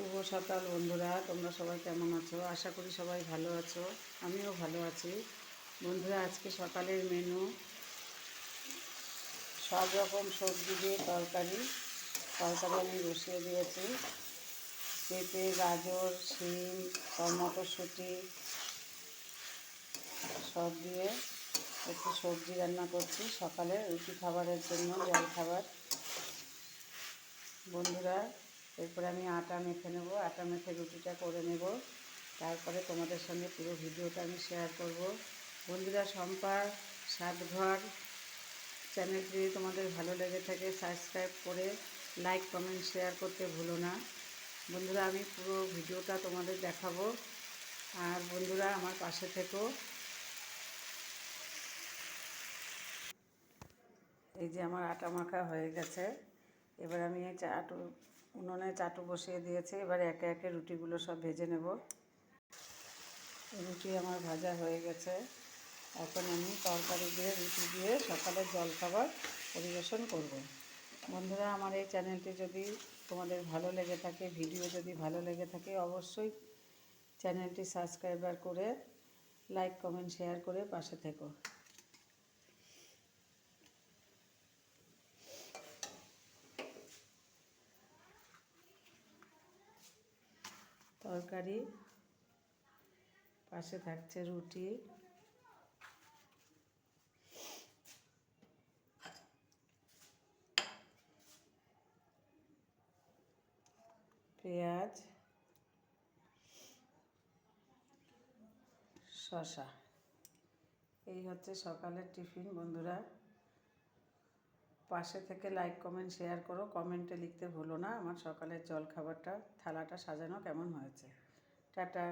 শুভ সকাল বন্ধুরা, তোমরা সবাই কেমন আছো? আশা করি সবাই ভালো আছো। আমিও ভালো আছি। বন্ধুরা, আজকে সকালের মেনু সব রকম সবজি দিয়ে তরকারি আমি বসিয়ে দিয়েছি। পেঁপে, গাজর, শিম, মটরশুঁটি সব দিয়ে একটু সবজি রান্না করছি সকালে রুটি খাবারের জন্য, জল খাবার। বন্ধুরা, এরপরে আমি আটা মেখে নেব। আটা মেখে রুটিটা করে নেব, তারপরে তোমাদের সঙ্গে পুরো ভিডিওটা আমি শেয়ার করব। বন্ধুরা, শম্পার সাতঘর চ্যানেলটি যদি তোমাদের ভালো লেগে থাকে সাবস্ক্রাইব করে লাইক কমেন্ট শেয়ার করতে ভুলো না। বন্ধুরা, আমি পুরো ভিডিওটা তোমাদের দেখাবো, আর বন্ধুরা আমার পাশে থেকো। এই যে আমার আটা মাখা হয়ে গেছে। এবার আমি এই উনুনে চাটু বসিয়ে দিয়েছি। এবার একে একে রুটিগুলো সব ভেজে নেব। রুটি আমার ভাজা হয়ে গেছে। এখন আমি তরকারি দিয়ে রুটি দিয়ে সকালের জলখাবার পরিবেশন করব। বন্ধুরা, আমার এই চ্যানেলটি যদি তোমাদের ভালো লেগে থাকে, ভিডিও যদি ভালো লেগে থাকে, অবশ্যই চ্যানেলটি সাবস্ক্রাইবার করে লাইক কমেন্ট শেয়ার করে পাশে থেকো। তরকারি পাশে থাকছে রুটি, পেঁয়াজ, শসা। এই হচ্ছে সকালের টিফিন। বন্ধুরা, পাশে থেকে লাইক কমেন্ট শেয়ার করো, কমেন্টে লিখতে ভুলো না আমার সকালের জলখাবারটা থালাটা সাজানো কেমন হয়েছে। টাটা।